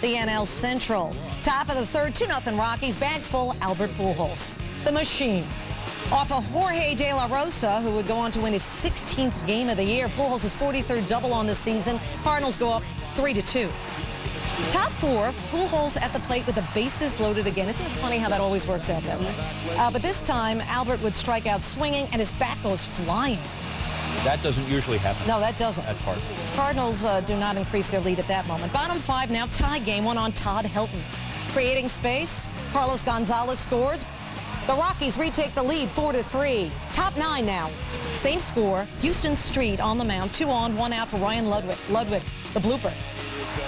the NL Central. Top of the third, 2-0 Rockies. Bags full, Albert Pujols. The machine. Off of Jorge De La Rosa, who would go on to win his 16th game of the year. Pujols' 43rd double on the season. Cardinals go up 3-2. Top four, Pujols at the plate with the bases loaded again. Isn't it funny how that always works out that way? But this time, Albert would strike out swinging, and his bat goes flying. That doesn't usually happen. No, that doesn't. That part. Cardinals do not increase their lead at that moment. Bottom five now, tie game, one on Todd Helton. Creating space, Carlos Gonzalez scores. The Rockies retake the lead 4-3. Top nine now. Same score, Houston Street on the mound, 2 on, 1 out for Ryan Ludwig. Ludwig, the blooper.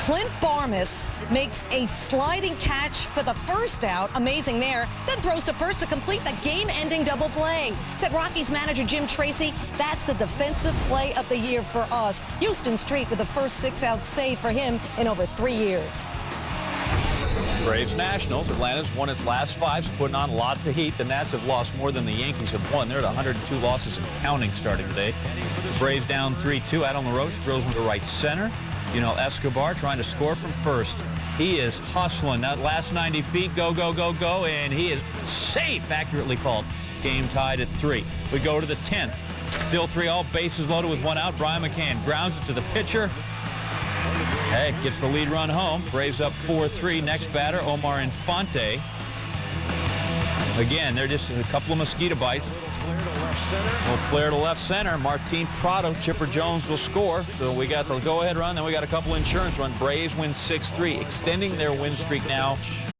Clint Barmes makes a sliding catch for the first out, amazing there, then throws to first to complete the game-ending double play. Said Rockies manager Jim Tracy, that's the defensive play of the year for us. Houston Street with the first 6-out save for him in over 3 years. Braves Nationals. Atlanta's won its last 5, so putting on lots of heat. The Nats have lost more than the Yankees have won. They're at 102 losses and counting starting today. Braves down 3-2. Adam LaRoche drills him to right center. You know, Escobar trying to score from first. He is hustling. That last 90 feet, go, go, go, go, and he is safe, accurately called. Game tied at 3. We go to the 10th. Still 3 all, bases loaded with 1 out. Brian McCann grounds it to the pitcher. Hey, gets the lead run home. Braves up 4-3. Next batter, Omar Infante. Again, they're just a couple of mosquito bites. Little flare to left center. Martin Prado, Chipper Jones will score. So we got the go-ahead run, then we got a couple insurance run. Braves win 6-3, extending their win streak now.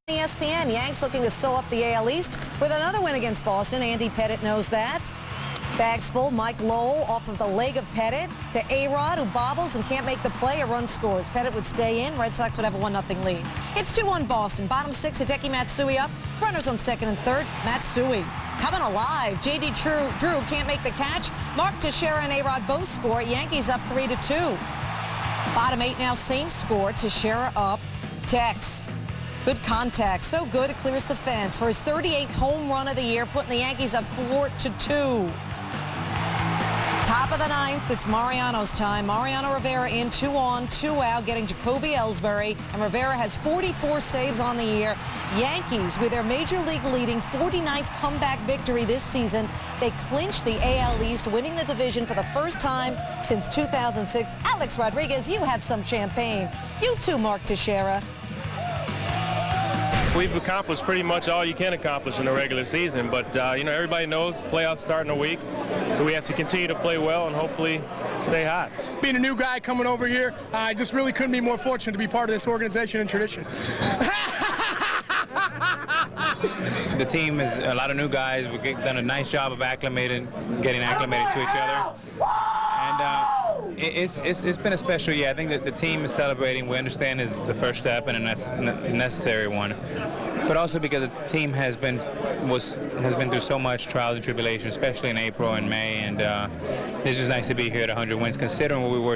ESPN, Yanks looking to sew up the AL East with another win against Boston. Andy Pettit knows that. Bags full, Mike Lowell off of the leg of Pettit to A-Rod, who bobbles and can't make the play. A run scores. Pettit would stay in. Red Sox would have a 1-0 lead. It's 2-1 Boston. Bottom 6, Hideki Matsui up. Runners on second and third. Matsui coming alive. J.D. Drew can't make the catch. Mark Teixeira and A-Rod both score. Yankees up 3-2. Bottom 8 now, same score. Teixeira up. Tex. Good contact. So good it clears the fence for his 38th home run of the year, putting the Yankees up 4-2. Top of the 9th, it's Mariano's time. Mariano Rivera in 2 on, 2 out, getting Jacoby Ellsbury. And Rivera has 44 saves on the year. Yankees, with their Major League leading 49th comeback victory this season, they clinched the AL East, winning the division for the first time since 2006. Alex Rodriguez, you have some champagne. You too, Mark Teixeira. We've accomplished pretty much all you can accomplish in the regular season, but you know, everybody knows playoffs start in a week, so we have to continue to play well and hopefully stay hot. Being a new guy coming over here, I just really couldn't be more fortunate to be part of this organization and tradition. The team is a lot of new guys. We've done a nice job of getting acclimated to each other. And it's been a special year. I think that the team is celebrating. We understand this is the first step and a necessary one. But also because the team has been through so much trials and tribulation, especially in April and May. And it's just nice to be here at 100 wins, considering what we were.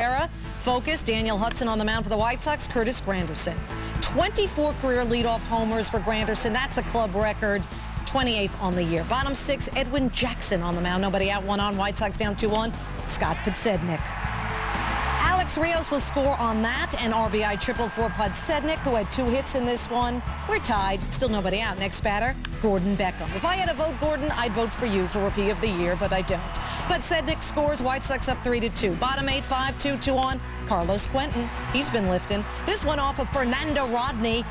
Focus, Daniel Hudson on the mound for the White Sox, Curtis Granderson. 24 career leadoff homers for Granderson. That's a club record. 28th on the year. Bottom 6, Edwin Jackson on the mound. Nobody out, 1 on. White Sox down 2-1. Scott Podsednik. Alex Rios will score on that, and RBI triple for Podsednik, who had 2 hits in this one. We're tied. Still nobody out. Next batter, Gordon Beckham. If I had to vote Gordon, I'd vote for you for Rookie of the Year, but I don't. Podsednik scores. White Sox up 3-2. Bottom 8, 5-2, 2 on. Carlos Quentin. He's been lifting. This one off of Fernando Rodney.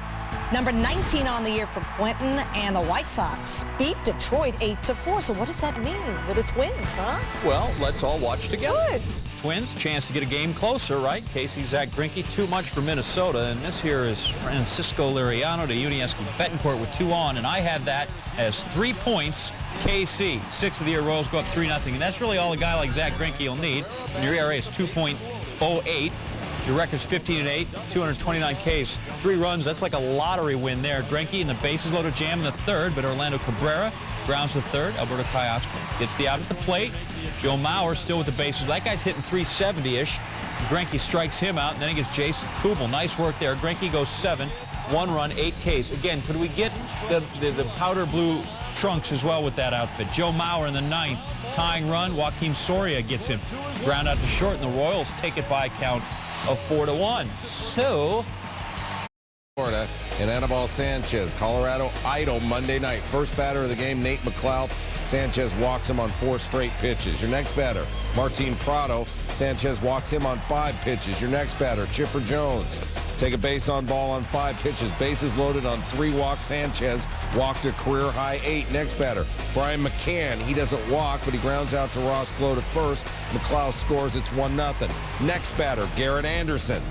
Number 19 on the year for Quentin, and the White Sox beat Detroit 8-4. So what does that mean with the Twins, huh? Well, let's all watch together. Good. Twins, chance to get a game closer, right? Casey, Zach Greinke, too much for Minnesota, and this here is Francisco Liriano to Yuniesky Betancourt with 2 on, and I have that as 3 points. KC, 6 of the year Royals go up 3-0, and that's really all a guy like Zach Greinke will need. And your ERA is 2.08. Your record's 15-8, 229 Ks, 3 runs. That's like a lottery win there. Greinke in the bases loaded jam in the 3rd, but Orlando Cabrera grounds the 3rd. Alberto Coyote gets the out at the plate. Joe Mauer still with the bases. That guy's hitting 370-ish. Greinke strikes him out, and then he gets Jason Kubel. Nice work there. Greinke goes 7, 1 run, 8 Ks. Again, could we get the powder blue trunks as well with that outfit? Joe Mauer in the 9th. Tying run, Joaquin Soria gets him. Ground out to short, and the Royals take it by a count of 4-1. So, Florida, and Anibal Sanchez, Colorado Idol, Monday night. First batter of the game, Nate McLouth. Sanchez walks him on 4 straight pitches. Your next batter, Martin Prado. Sanchez walks him on 5 pitches. Your next batter, Chipper Jones. Take a base on ball on 5 pitches. Bases loaded on 3 walks. Sanchez walked a career-high 8. Next batter, Brian McCann. He doesn't walk, but he grounds out to Ross Clow to first. McLouth scores. It's 1-0. Next batter, Garrett Anderson.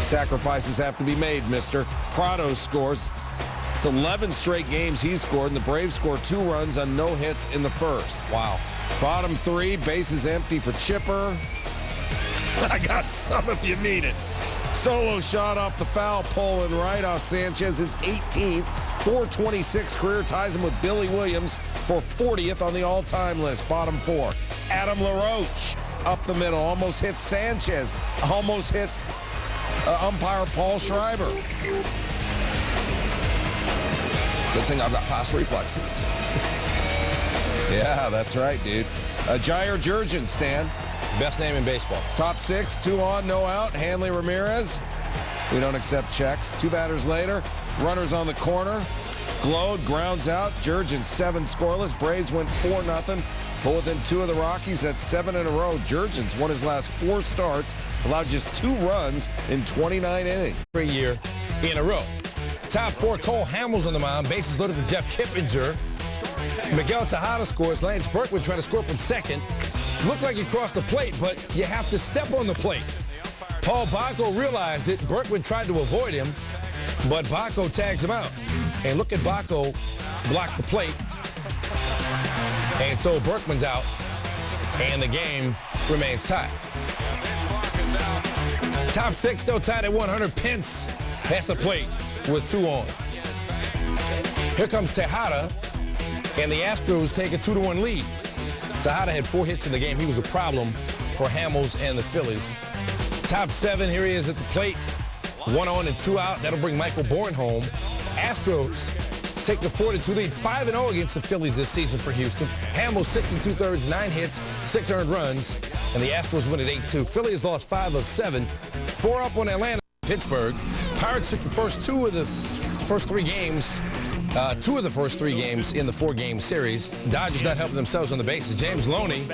Sacrifices have to be made, mister. Prado scores. It's 11 straight games he scored, and the Braves score 2 runs on no hits in the first. Wow. Bottom 3, bases empty for Chipper. I got some if you need it. Solo shot off the foul pole and right off Sanchez's 18th. 426 career, ties him with Billy Williams for 40th on the all-time list. Bottom 4, Adam LaRoche up the middle. Almost hits Sanchez. Almost hits umpire Paul Schreiber. Good thing I've got fast reflexes. Yeah, that's right, dude. Jair Jurgen, Stan. Best name in baseball. Top 6, 2 on, no out. Hanley Ramirez. We don't accept checks. 2 batters later. Runners on the corner. Glowed, grounds out. Jurgen 7 scoreless. Braves went 4-0. But within 2 of the Rockies, that's 7 in a row. Jurgen's won his last 4 starts, allowed just 2 runs in 29 innings. 3 year in a row. Top 4, Cole Hamels on the mound. Bases loaded for Jeff Kippinger. Miguel Tejada scores. Lance Berkman trying to score from second. Looked like he crossed the plate, but you have to step on the plate. Paul Bacco realized it. Berkman tried to avoid him, but Bacco tags him out. And look at Bacco block the plate. And so Berkman's out, and the game remains tied. Top 6 still tied at 100. Pence at the plate with 2 on. Here comes Tejada, and the Astros take a 2-1 lead. Tejada had 4 hits in the game. He was a problem for Hamels and the Phillies. Top 7, here he is at the plate. 1 on and 2 out. That'll bring Michael Bourne home. Astros take the 4-2 lead. 5-0 against the Phillies this season for Houston. Hamels 6 2/3, 9 hits, 6 earned runs, and the Astros win at 8-2. Phillies lost 5 of 7. 4 up on Atlanta, Pittsburgh. Pirates took the first 2 of the first 3 games. 2 of the first 3 games in the 4-game series. Dodgers not helping themselves on the bases. James Loney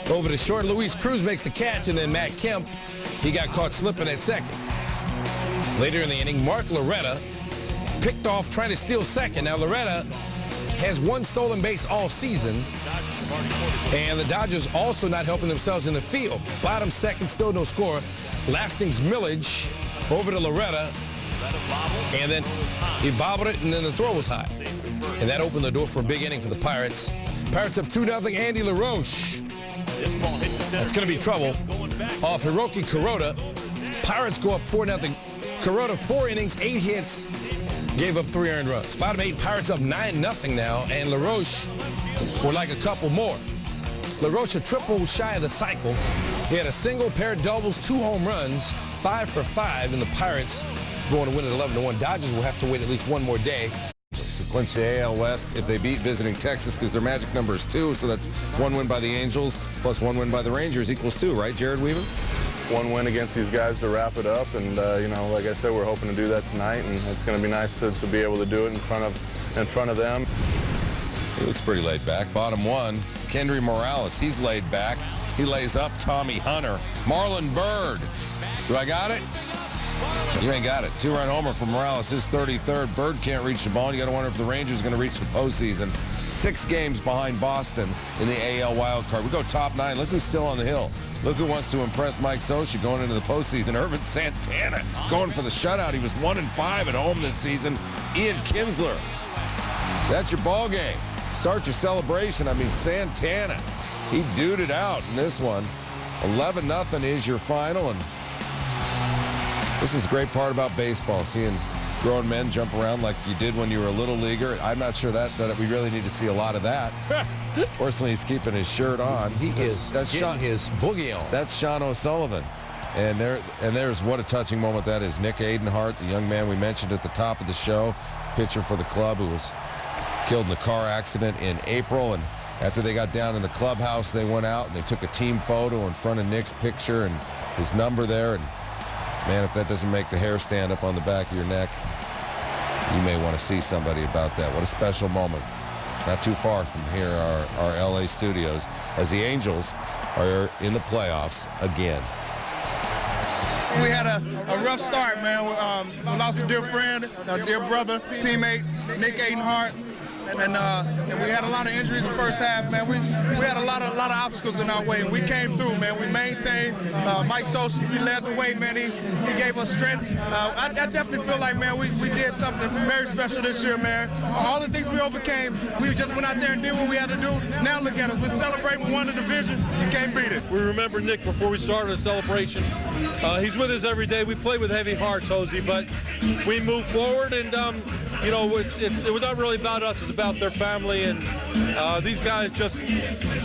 over the short. Luis Cruz makes the catch, and then Matt Kemp, he got caught slipping at second. Later in the inning, Mark Loretta picked off trying to steal second. Now Loretta has 1 stolen base all season, and the Dodgers also not helping themselves in the field. Bottom second, still no score. Lastings Millage over to Loretta, and then he bobbled it, and then the throw was high. And that opened the door for a big inning for the Pirates. Pirates up 2-0. Andy LaRoche. That's going to be trouble off Hiroki Kuroda. Pirates go up 4-0. Kuroda 4 innings, 8 hits, gave up 3 earned runs. Bottom 8, Pirates up 9-0 now, and LaRoche would like a couple more. LaRoche a triple shy of the cycle. He had a single, pair of doubles, 2 home runs, 5 for 5, and the Pirates going to win at 11-1. Dodgers will have to wait at least 1 more day. To clinch the AL West if they beat visiting Texas, because their magic number is 2, so that's 1 win by the Angels plus 1 win by the Rangers equals 2, right, Jared Weaver? 1 win against these guys to wrap it up, and you know, like I said, we're hoping to do that tonight, and it's going to be nice to be able to do it in front of them. He looks pretty laid back. Bottom 1, Kendry Morales. He's laid back. He lays up Tommy Hunter. Marlon Byrd. Do I got it? You ain't got it. 2-run homer for Morales, his 33rd. Byrd can't reach the ball, and you got to wonder if the Rangers are going to reach the postseason. 6 games behind Boston in the AL wildcard. We go top 9. Look who's still on the hill. Look who wants to impress Mike Scioscia going into the postseason. Irvin Santana going for the shutout. He was 1-5 at home this season. Ian Kinsler. That's your ball game. Start your celebration. I mean, Santana, he duded it out in this one. 11-0 is your final, and this is a great part about baseball, seeing grown men jump around like you did when you were a little leaguer. I'm not sure that we really need to see a lot of that. Fortunately, he's keeping his shirt on. That's getting his boogie on. That's Sean O'Sullivan. And there's what a touching moment that is. Nick Adenhart, the young man we mentioned at the top of the show, pitcher for the club who was killed in a car accident in April. And after they got down in the clubhouse, they went out and they took a team photo in front of Nick's picture and his number there. And Man, if that doesn't make the hair stand up on the back of your neck, you may want to see somebody about that. What a special moment. Not too far from here, our LA studios, as the Angels are in the playoffs again. We had a rough start, man. We lost a dear friend, a dear brother, teammate, Nick Aidenhart. And we had a lot of injuries in the first half, man. We had a lot of obstacles in our way, and we came through, man. We maintained. Mike Sosa, he led the way, man. He gave us strength. I definitely feel like, man, we did something very special this year, man. All the things we overcame, we just went out there and did what we had to do. Now look at us. We're celebrating. We won the division. You can't beat it. We remember Nick before we started the celebration. He's with us every day. We play with heavy hearts, Hosey, but we move forward, and you know, it was not really about us. It's about their family, and these guys just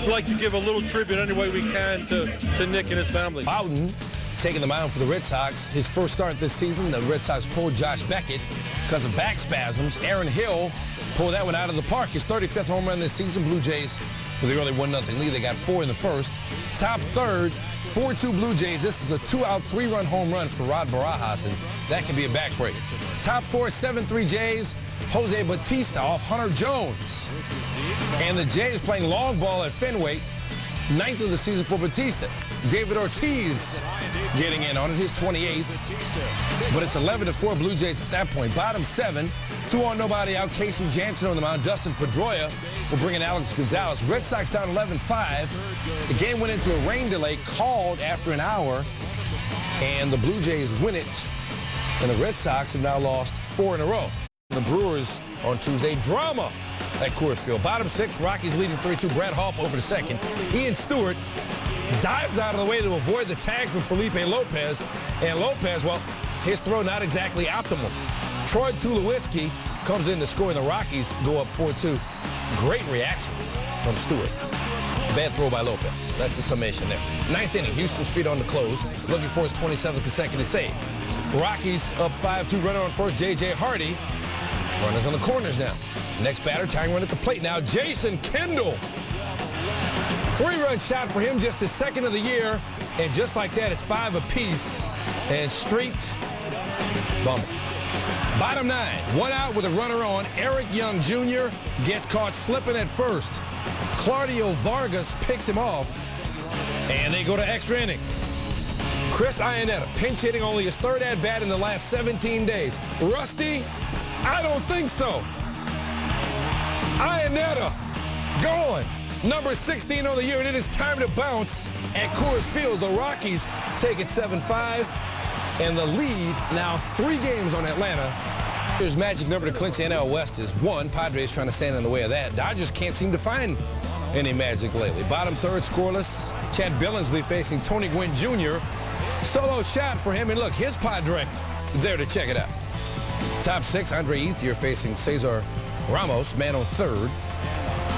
like to give a little tribute any way we can to Nick and his family. Bowden taking the mound for the Red Sox. His first start this season, the Red Sox pulled Josh Beckett because of back spasms. Aaron Hill pulled that one out of the park. His 35th home run this season. Blue Jays with a early 1-0 lead. They got 4 in the first. Top third, 4-2 Blue Jays. This is a 2-out, 3-run home run for Rod Barajas, and that can be a backbreaker. Top 4, 7-3 Jays. Jose Bautista off Hunter Jones. And the Jays playing long ball at Fenway. 9th of the season for Bautista. David Ortiz getting in on it, his 28th. But it's 11-4 Blue Jays at that point. Bottom 7, 2 on, nobody out. Casey Jansen on the mound. Dustin Pedroia will bring in Alex Gonzalez. Red Sox down 11-5. The game went into a rain delay called after an hour. And the Blue Jays win it. And the Red Sox have now lost 4 in a row. The Brewers on Tuesday, drama at Coors Field. Bottom 6, Rockies leading 3-2. Brad Harp over to second. Ian Stewart dives out of the way to avoid the tag from Felipe Lopez. And Lopez, well, his throw not exactly optimal. Troy Tulowitzki comes in to score, and the Rockies go up 4-2. Great reaction from Stewart. Bad throw by Lopez. That's a summation there. 9th inning, Houston Street on the close, looking for his 27th consecutive save. Rockies up 5-2, runner on first, J.J. Hardy. Runners on the corners now. Next batter, tying run at the plate now, Jason Kendall. 3-run shot for him, just his second of the year. And just like that, it's 5 apiece. And straight bummer. Bottom 9, 1 out with a runner on. Eric Young Jr. gets caught slipping at first. Claudio Vargas picks him off. And they go to extra innings. Chris Iannetta, pinch hitting, only his 3rd at-bat in the last 17 days. Rusty? I don't think so. Iannetta going. Number 16 on the year, and it is time to bounce at Coors Field. The Rockies take it 7-5, and the lead now 3 games on Atlanta. There's magic number to clinch the NL West is 1. Padres trying to stand in the way of that. Dodgers can't seem to find any magic lately. Bottom 3rd, scoreless. Chad Billingsley facing Tony Gwynn Jr. Solo shot for him, and look, his Padre there to check it out. Top 6, Andre Ethier facing Cesar Ramos, man on 3rd.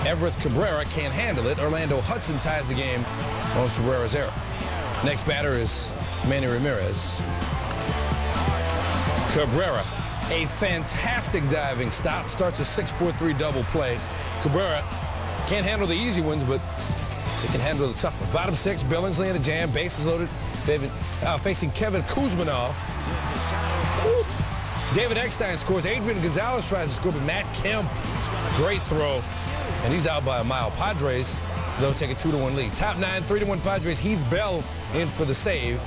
Everett Cabrera can't handle it. Orlando Hudson ties the game on Cabrera's error. Next batter is Manny Ramirez. Cabrera, a fantastic diving stop. Starts a 6-4-3 double play. Cabrera can't handle the easy ones, but he can handle the tough ones. Bottom 6, Billingsley in a jam. Bases loaded. Facing Kevin Kuzminoff. Whoop. David Eckstein scores. Adrian Gonzalez tries to score, but Matt Kemp, great throw. And he's out by a mile. Padres, they'll take a 2-1 lead. Top 9, 3-1 Padres. Heath Bell in for the save.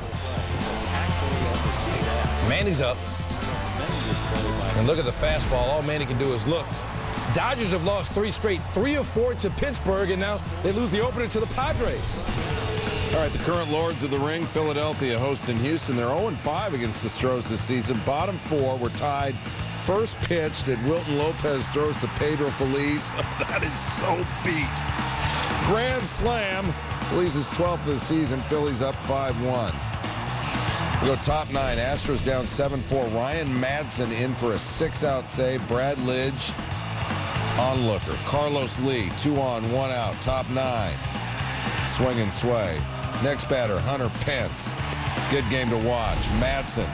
Manny's up. And look at the fastball. All Manny can do is look. Dodgers have lost 3 straight, 3 of 4 to Pittsburgh, and now they lose the opener to the Padres. All right, the current Lords of the Ring, Philadelphia hosting Houston. They're 0-5 against the Stros this season. Bottom 4 were tied. First pitch that Wilton Lopez throws to Pedro Feliz. That is so beat. Grand slam. Feliz is 12th of the season. Phillies up 5-1. We go top 9. Astros down 7-4. Ryan Madsen in for a 6-out save. Brad Lidge onlooker. Carlos Lee, 2 on, 1 out. Top 9. Swing and sway. Next batter, Hunter Pence. Good game to watch. Madsen.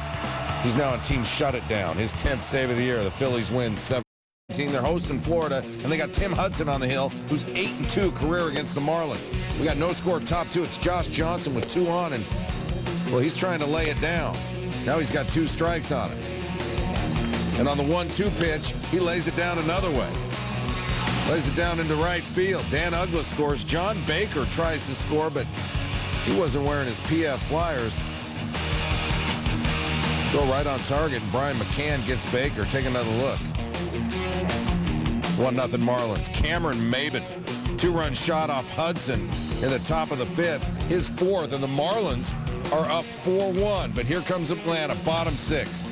He's now on team shut it down. His 10th save of the year. The Phillies win 7-17. They're hosting Florida, and they got Tim Hudson on the hill, who's 8-2 career against the Marlins. We got no score top 2. It's Josh Johnson with 2 on, and well, he's trying to lay it down. Now he's got 2 strikes on it. And on the 1-2 pitch, he lays it down another way. Lays it down into right field. Dan Uggla scores. John Baker tries to score, but he wasn't wearing his PF Flyers. Throw right on target, and Brian McCann gets Baker. Take another look. 1-0 Marlins. Cameron Maben, 2-run shot off Hudson in the top of the 5th. His 4th, and the Marlins are up 4-1. But here comes Atlanta, bottom 6.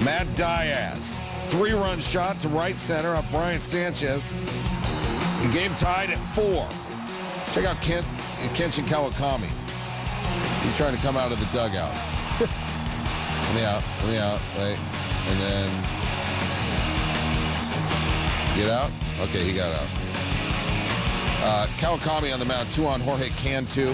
Matt Diaz, 3-run shot to right center off Brian Sanchez. The game tied at 4. Check out Kenshin Kawakami. He's trying to come out of the dugout. Let me out, wait. And then, get out? Okay, he got out. Kawakami on the mound, 2 on Jorge Cantu.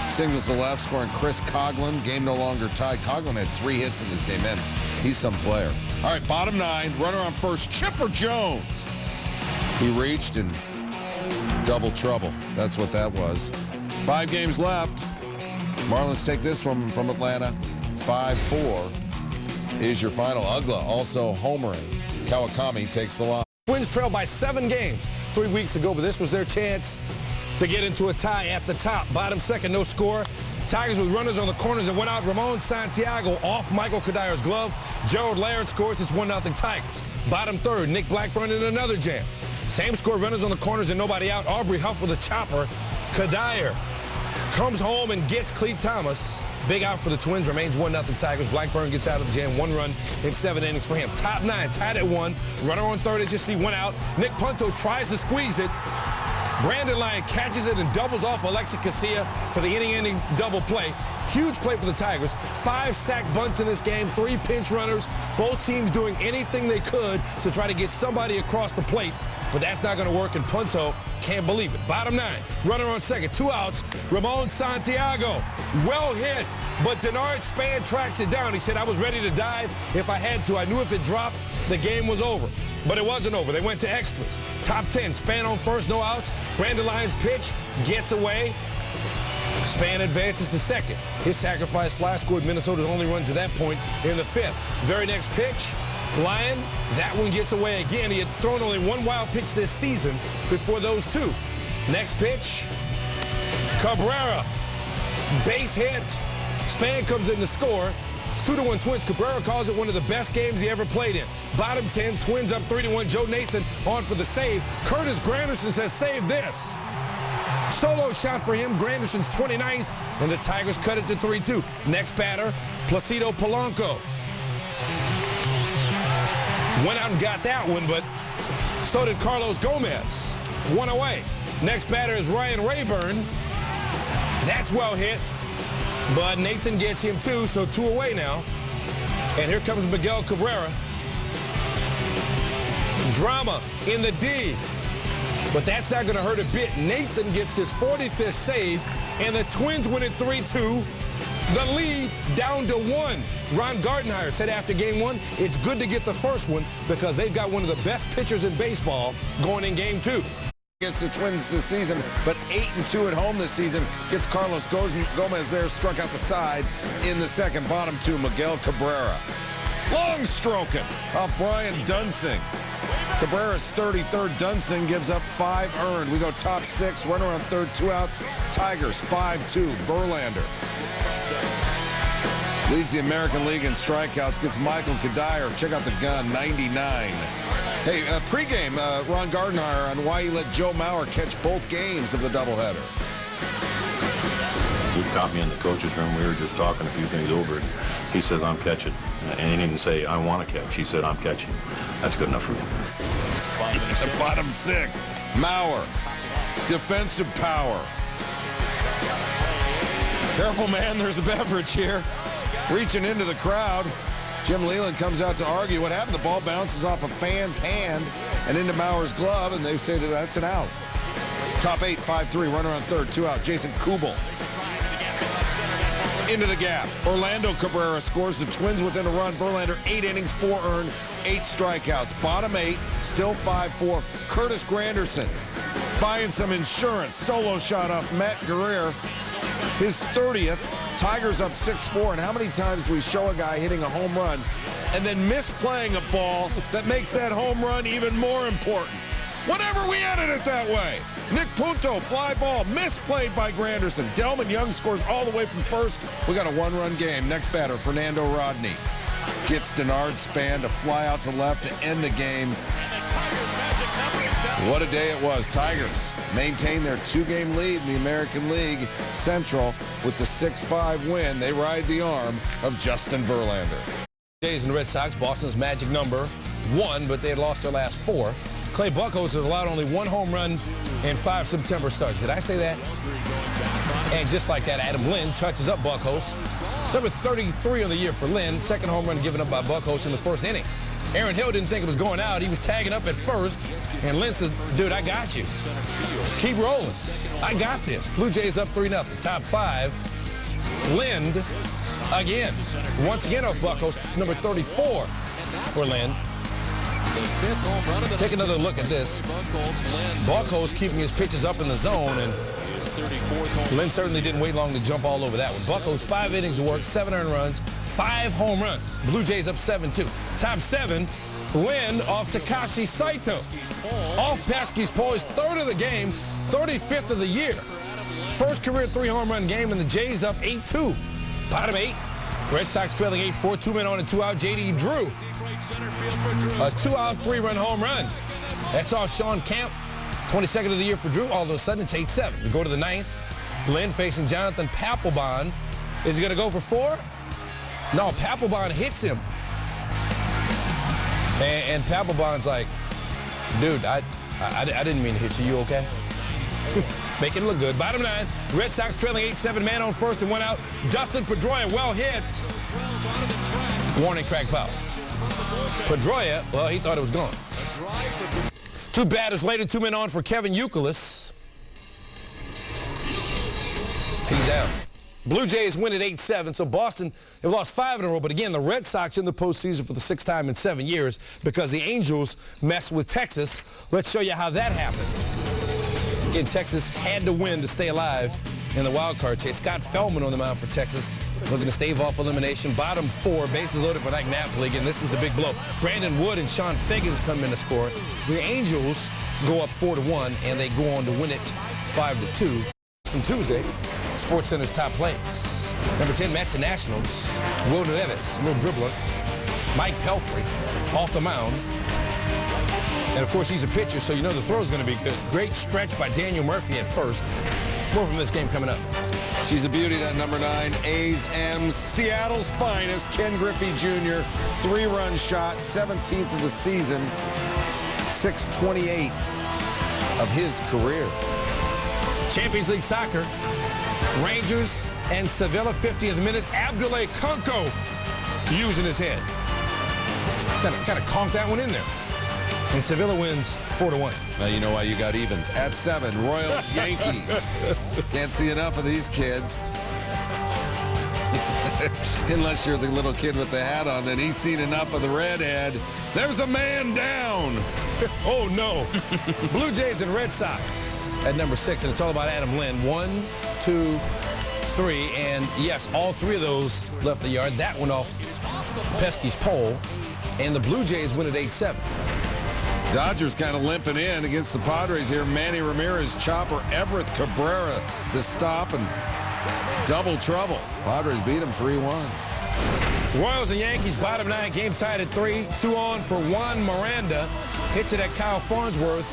Singles to left, scoring Chris Coughlin. Game no longer tied. Coughlin had 3 hits in this game, man. He's some player. All right, bottom 9, runner on first, Chipper Jones. He reached and double trouble. That's what that was. 5 games left. Marlins take this one from Atlanta. 5-4 is your final. Uggla also homering. Kawakami takes the line. Twins trailed by 7 games 3 weeks ago, but this was their chance to get into a tie at the top. Bottom 2nd, no score. Tigers with runners on the corners and went out. Ramon Santiago off Michael Kadyr's glove. Gerald Laird scores. It's 1-0 Tigers. Bottom 3rd, Nick Blackburn in another jam. Same score, runners on the corners and nobody out. Aubrey Huff with a chopper. Kadyr comes home and gets Clete Thomas. Big out for the Twins, remains 1-0 Tigers. Blackburn gets out of the jam, 1 run in 7 innings for him. Top 9, tied at 1. Runner on third, as you see, 1 out. Nick Punto tries to squeeze it. Brandon Lyon catches it and doubles off Alexi Casilla for the inning-ending double play. Huge play for the Tigers. 5 sack bunts in this game, 3 pinch runners. Both teams doing anything they could to try to get somebody across the plate. But that's not going to work, and Punto can't believe it. Bottom 9, runner on second, 2 outs. Ramon Santiago, well hit, but Denard Span tracks it down. He said, I was ready to dive if I had to. I knew if it dropped, the game was over. But it wasn't over. They went to extras. Top 10, Span on first, no outs. Brandon Lyon's pitch gets away. Span advances to second. His sacrifice fly scored Minnesota's only run to that point in the 5th. Very next pitch, Lyon, that one gets away again. He had thrown only 1 wild pitch this season before those 2. Next pitch, Cabrera, base hit. Span comes in to score. It's 2-1 Twins. Cabrera calls it one of the best games he ever played in. Bottom 10, Twins up 3-1. Joe Nathan on for the save. Curtis Granderson says, save this. Solo shot for him, Granderson's 29th, and the Tigers cut it to 3-2. Next batter, Placido Polanco. Went out and got that one, but so did Carlos Gomez. 1 away. Next batter is Ryan Rayburn. That's well hit, but Nathan gets him 2, so 2 away now. And here comes Miguel Cabrera. Drama in the D, but that's not going to hurt a bit. Nathan gets his 45th save, and the Twins win it 3-2. The lead down to 1. Ron Gardenhire said after game 1, it's good to get the first one because they've got one of the best pitchers in baseball going in game 2. Against the Twins this season, but 8-2 at home this season. Gets Carlos Gomez there, struck out the side in the 2nd. Bottom 2, Miguel Cabrera. Long stroking off Brian Dunsing. Cabrera's 33rd. Dunsing gives up 5 earned. We go top 6, runner on third, 2 outs. Tigers 5-2. Verlander leads the American League in strikeouts, gets Michael Kadyr. Check out the gun, 99. Hey, pregame, Ron Gardenhire on why he let Joe Mauer catch both games of the doubleheader. He caught me in the coach's room. We were just talking a few things over. He says, I'm catching. And he didn't say, I want to catch. He said, I'm catching. That's good enough for me. Bottom 6, Mauer. Defensive power. Careful, man, there's a beverage here. Reaching into the crowd. Jim Leland comes out to argue what happened. The ball bounces off a fan's hand and into Mauer's glove, and they say that that's an out. Top 8, 5-3, runner on third, 2 out. Jason Kubel into the gap. Orlando Cabrera scores. The Twins within a run. Verlander, 8 innings, 4 earned, 8 strikeouts. Bottom 8, still 5-4. Curtis Granderson buying some insurance. Solo shot off Matt Guerrier. His 30th. Tigers up 6-4, and how many times do we show a guy hitting a home run and then misplaying a ball that makes that home run even more important? Whatever, we edit it that way. Nick Punto, fly ball, misplayed by Granderson. Delman Young scores all the way from first. We got a one-run game. Next batter, Fernando Rodney. Gets Denard Span to fly out to left to end the game. What a day it was. Tigers maintain their 2-game lead in the American League Central with the 6-5 win. They ride the arm of Justin Verlander. Jays and Red Sox, Boston's magic number 1, but they had lost their last 4. Clay Buchholz has allowed only 1 home run in 5 September starts. Did I say that? And just like that, Adam Lynn touches up Buchholz. Number 33 on the year for Lynn. Second home run given up by Buchholz in the first inning. Aaron Hill didn't think it was going out. He was tagging up at first. And Lynn says, dude, I got you. Keep rolling. I got this. Blue Jays up 3-0. Top 5. Lind again. Once again off Buchholz. Number 34 for Lynn. Take another look at this. Buchholz keeping his pitches up in the zone, and Lynn certainly didn't wait long to jump all over that one. Buchholz, 5 innings of work, 7 earned runs, 5 home runs. Blue Jays up 7-2. Top 7, Lynn off Takashi Saito. Off Pesky's pole, his 3rd of the game, 35th of the year. First career 3-home run game, and the Jays up 8-2. Bottom 8, Red Sox trailing 8-4, 2 men on and 2 out. J.D. Drew. A 2-out, 3-run home run. That's off Sean Camp. 22nd of the year for Drew. All of a sudden, it's 8-7. We go to the 9th. Lynn facing Jonathan Papelbon. Is he going to go for 4? No, Papelbon hits him. And Papelbon's like, dude, I didn't mean to hit you. You okay? Make it look good. Bottom 9, Red Sox trailing 8-7. Man on first and 1 out. Dustin Pedroia, well hit. Warning track foul. Pedroia, well, he thought it was gone. 2 batters later, 2 men on for Kevin Youkilis. He's down. Blue Jays win at 8-7, so Boston have lost 5 in a row. But again, the Red Sox in the postseason for the 6th time in 7 years because the Angels messed with Texas. Let's show you how that happened. Again, Texas had to win to stay alive in the wild card chase. Scott Feldman on the mound for Texas, looking to stave off elimination. Bottom 4, bases loaded for Mike Napoli. Again, this was the big blow. Brandon Wood and Sean Figgins come in to score. The Angels go up 4-1, and they go on to win it 5-2. From Tuesday, SportsCenter's top plays. Number 10, Mets and Nationals. Will Neves, a little dribbler. Mike Pelfrey off the mound. And, of course, he's a pitcher, so you know the throw's going to be good. Great stretch by Daniel Murphy at first. More from this game coming up. She's a beauty, that number 9, A's M. Seattle's finest, Ken Griffey Jr. 3-run shot, 17th of the season, 628 of his career. Champions League soccer, Rangers and Sevilla, 50th minute. Abdoulaye Konko using his head. Kind of conked that one in there. And Sevilla wins 4-1. Now you know why you got evens. At 7, Royals, Yankees. Can't see enough of these kids. Unless you're the little kid with the hat on, then he's seen enough of the redhead. There's a man down. Oh, no. Blue Jays and Red Sox at number 6, and it's all about Adam Lynn. 1, 2, 3, and yes, all 3 of those left the yard. That one off Pesky's pole, and the Blue Jays win at 8-7. Dodgers kind of limping in against the Padres here. Manny Ramirez, chopper, Everett Cabrera, the stop, and double trouble. Padres beat him 3-1. Royals and Yankees, bottom 9, game tied at 3. 2 on for Juan Miranda. Hits it at Kyle Farnsworth,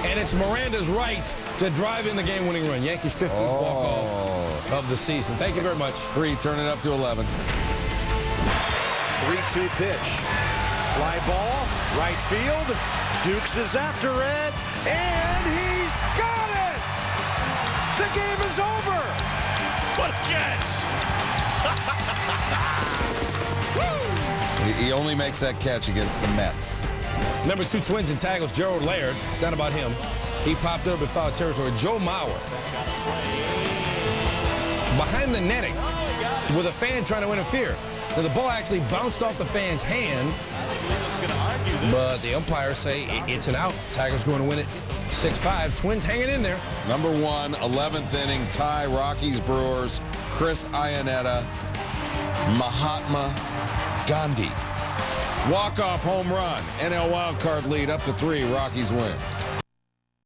and it's Miranda's right to drive in the game-winning run. Yankees' 15th walk-off of the season. Thank you very much. 3, turn it up to 11. 3-2 pitch. Fly ball, right field. Dukes is after it, and he's got it! The game is over! What a catch! He only makes that catch against the Mets. Number 2, Twins and Tigers, Gerald Laird. It's not about him. He popped up in foul territory. Joe Mauer. Behind the netting with a fan trying to interfere. Now, the ball actually bounced off the fan's hand, but the umpires say it's an out. Tigers going to win it 6-5. Twins hanging in there. Number 1, 11th inning tie, Rockies, Brewers. Chris Iannetta, Mahatma Gandhi. Walk-off home run. NL wildcard lead up to 3. Rockies win.